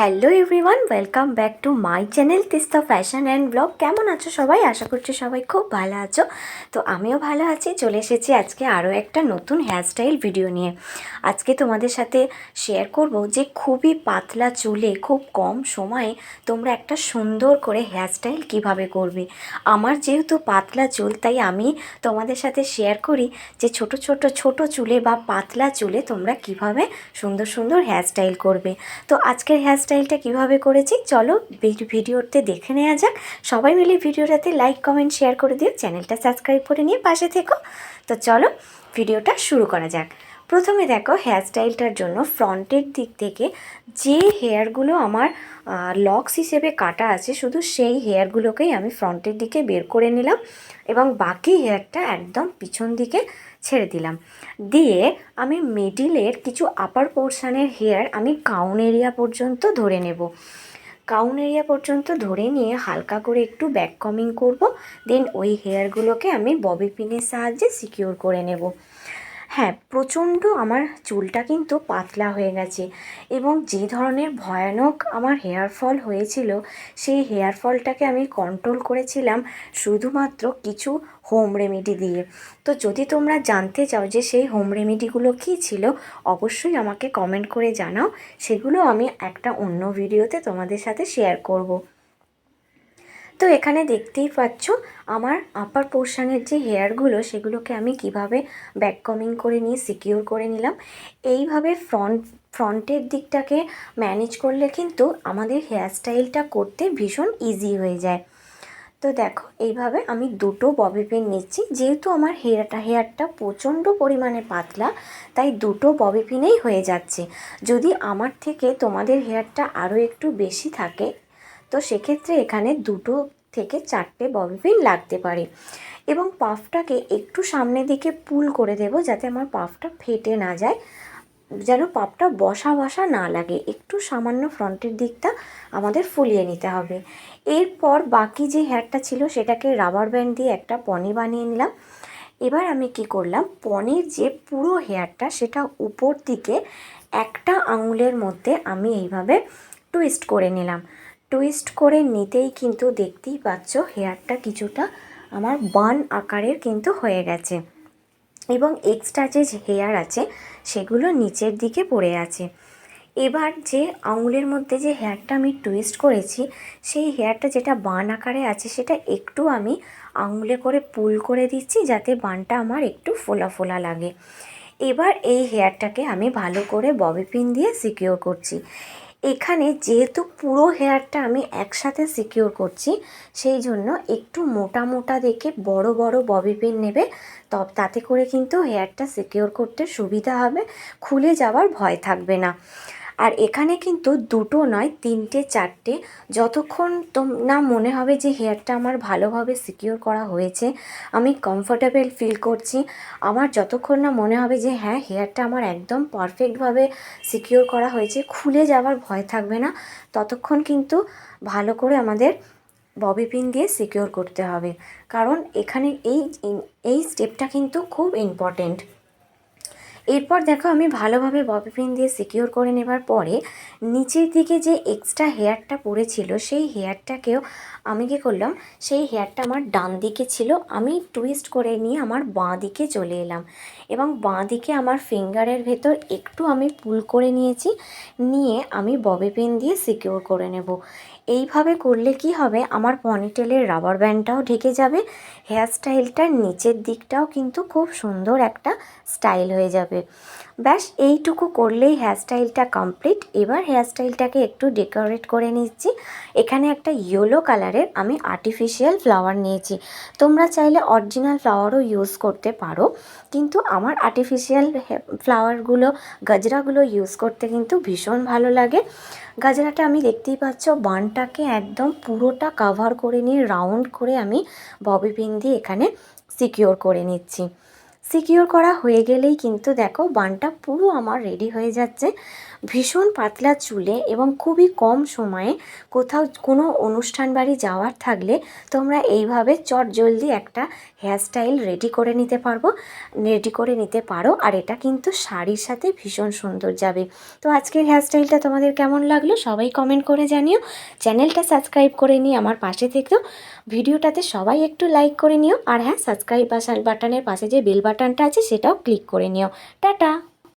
Hello everyone, welcome back to my channel Teesta fashion and blog. কেমন আছো সবাই? আশা করছি সবাই খুব ভালো আছো। তো আমিও ভালো আছি। চলে এসেছি আজকে আরও একটা নতুন হেয়ারস্টাইল ভিডিও নিয়ে। আজকে তোমাদের সাথে শেয়ার করব যে খুবই পাতলা চুলে খুব কম সময়ে তোমরা একটা সুন্দর করে হেয়ারস্টাইল কিভাবে করবে। আমার যেহেতু পাতলা চুল, তাই আমি তোমাদের সাথে শেয়ার করি যে ছোট চুলে বা পাতলা চুলে তোমরা কিভাবে সুন্দর সুন্দর হেয়ারস্টাইল করবে। তো আজকের হেয়ারস্টাইলটা কিভাবে করেছি চলো ভিডিওতে দেখে নেওয়া যাক। সবাই মিলে ভিডিওটাতে লাইক কমেন্ট শেয়ার করে দিও, চ্যানেলটা সাবস্ক্রাইব করে নিয়ে পাশে থেকো। তো চলো ভিডিওটা শুরু করা যাক। প্রথমে দেখো, হেয়ারস্টাইলটার জন্য ফ্রন্টের দিক থেকে যে হেয়ারগুলো আমার লক্স হিসেবে কাটা আছে, শুধু সেই হেয়ারগুলোকেই আমি ফ্রন্টের দিকে বের করে নিলাম এবং বাকি হেয়ারটা একদম পিছন দিকে ছেড়ে দিলাম। দিয়ে আমি মিডিলের কিছু আপার পোর্শানের হেয়ার আমি কাউন এরিয়া পর্যন্ত ধরে নেব। কাউন এরিয়া পর্যন্ত ধরে নিয়ে হালকা করে একটু ব্যাক কমিং করব। দেন ওই হেয়ারগুলোকে আমি ববি পিনের সাহায্যে সিকিউর করে নেব। হ্যাঁ, প্রচণ্ড আমার চুলটা কিন্তু পাতলা হয়ে গেছে এবং যে ধরনের ভয়ানক আমার হেয়ার ফল হয়েছিল, সেই হেয়ার ফলটাকে আমি কন্ট্রোল করেছিলাম শুধুমাত্র কিছু হোম রেমেডি দিয়ে। তো যদি তোমরা জানতে চাও যে সেই হোম রেমেডিগুলো কী ছিল, অবশ্যই আমাকে কমেন্ট করে জানাও। সেগুলো আমি একটা অন্য ভিডিওতে তোমাদের সাথে শেয়ার করব। তো এখানে দেখতেই পাচ্ছ আমার আপার পোর্শানের যে হেয়ারগুলো, সেগুলোকে আমি কিভাবে ব্যাক কমিং করে নিয়ে সিকিউর করে নিলাম। এইভাবে ফ্রন্টের দিকটাকে ম্যানেজ করলে কিন্তু আমাদের হেয়ারস্টাইলটা করতে ভীষণ ইজি হয়ে যায়। তো দেখো, এইভাবে আমি দুটো ববি পিন নিচ্ছি। যেহেতু আমার হেয়ারটা প্রচণ্ড পরিমাণে পাতলা, তাই দুটো ববি পিনেই হয়ে যাচ্ছে। যদি আমার থেকে তোমাদের হেয়ারটা আরও একটু বেশি থাকে, তো সেক্ষেত্রে এখানে 2 থেকে 4টে ববি পিন লাগতে পারে। এবং পাফটাকে একটু সামনের দিকে পুল করে দেব, যাতে আমার পাফটা ফেটে না যায়, যেন পাফটা বসা বসা না লাগে। একটু সামান্য ফ্রন্টের দিকটা আমাদের ফুলিয়ে নিতে হবে। এরপর বাকি যে হেয়ারটা ছিল সেটাকে রাবার ব্যান্ড দিয়ে একটা পনি বানিয়ে নিলাম। এবার আমি কি করলাম, পনির যে পুরো হেয়ারটা সেটা উপর দিকে একটা আঙুলের মধ্যে আমি এইভাবে টুইস্ট করে নিলাম। টুইস্ট করে নিতেই কিন্তু দেখতেই পাচ্ছ হেয়ারটা কিছুটা আমার বান আকারের কিন্তু হয়ে গেছে এবং এক্সট্রা যে হেয়ার আছে সেগুলো নিচের দিকে পড়ে আছে। এবার যে আঙুলের মধ্যে যে হেয়ারটা আমি টুইস্ট করেছি, সেই হেয়ারটা যেটা বান আকারে আছে সেটা একটু আমি আঙুলে করে পুল করে দিচ্ছি, যাতে বানটা আমার একটু ফোলা ফোলা লাগে। এবার এই হেয়ারটাকে আমি ভালো করে ববি পিন দিয়ে সিকিউর করছি। এখানে যেহেতু পুরো হেয়ারটা আমি একসাথে সিকিউর করছি, সেই জন্য একটু মোটা মোটা দেখে বড় বড় ববি পিন নেবে। তাতে করে কিন্তু হেয়ারটা সিকিউর করতে সুবিধা হবে, খুলে যাওয়ার ভয় থাকবে না। আর এখানে কিন্তু 2টো নয়, 3টে 4টে, যতক্ষণ না মনে হবে যে হেয়ারটা আমার ভালোভাবে সিকিউর করা হয়েছে, আমি কমফোর্টেবল ফিল করছি, আমার যতক্ষণ না মনে হবে যে হ্যাঁ হেয়ারটা আমার একদম পারফেক্টভাবে সিকিউর করা হয়েছে, খুলে যাওয়ার ভয় থাকবে না, ততক্ষণ কিন্তু ভালো করে আমাদের ববি পিন দিয়ে সিকিউর করতে হবে। কারণ এখানে এই স্টেপটা কিন্তু খুব ইম্পর্টেন্ট। এরপর দেখো, আমি ভালোভাবে ববি পিন দিয়ে সিকিউর করে নেবার পরে নিচের দিকে যে এক্সট্রা হেয়ারটা পড়েছিল, সেই হেয়ারটাকেও আমি কী করলাম, সেই হেয়ারটা আমার ডান দিকে ছিল, আমি টুইস্ট করে নিয়ে আমার বাঁ দিকে চলে এলাম এবং বাঁ দিকে আমার ফিঙ্গারের ভেতর একটু আমি পুল করে নিয়েছি, নিয়ে আমি ববি পিন দিয়ে সিকিউর করে নেব। এইভাবে করলে কি হবে, আমার পনিটেলের রাবার ব্যান্ডটাও ঢেকে যাবে, হেয়ারস্টাইলটার নিচের দিকটাও কিন্তু খুব সুন্দর একটা স্টাইল হয়ে যাবে। ব্যাস এইটুকু করলেই হেয়ারস্টাইলটা কমপ্লিট। এবার হেয়ারস্টাইলটাকে একটু ডেকোরেট করে নিচ্ছি। এখানে একটা ইয়েলো কালারের আমি আর্টিফিশিয়াল ফ্লাওয়ার নিয়েছি। তোমরা চাইলে অরিজিনাল ফ্লাওয়ারও ইউজ করতে পারো, কিন্তু আমার আর্টিফিশিয়াল ফ্লাওয়ারগুলো, গজরাগুলো ইউজ করতে কিন্তু ভীষণ ভালো লাগে। গাজরাটা আমি দেখতেই পাচ্ছ বানটাকে একদম পুরোটা কভার করে নিয়ে রাউন্ড করে আমি ববি পিন দিয়ে এখানে সিকিউর করে নিচ্ছি। সিকিওর করা হয়ে গেলেই কিন্তু দেখো বানটা পুরো আমার রেডি হয়ে যাচ্ছে। ভীষণ পাতলা চুলে এবং খুবই কম সময়ে কোথাও কোনো অনুষ্ঠান বাড়ি যাওয়ার থাকলে তোমরা এইভাবে চটজলদি একটা হেয়ারস্টাইল রেডি করে নিতে পারো। আর এটা কিন্তু শাড়ির সাথে ভীষণ সুন্দর যাবে। তো আজকের হেয়ারস্টাইলটা তোমাদের কেমন লাগলো সবাই কমেন্ট করে জানিও। চ্যানেলটা সাবস্ক্রাইব করে নিয়ে আমার পাশে থেকেও ভিডিওটাতে সবাই একটু লাইক করে নিও। আর হ্যাঁ, সাবস্ক্রাইব বাটনের পাশে যে বেল বাটনটা আছে সেটাও ক্লিক করে নিও। টাটা।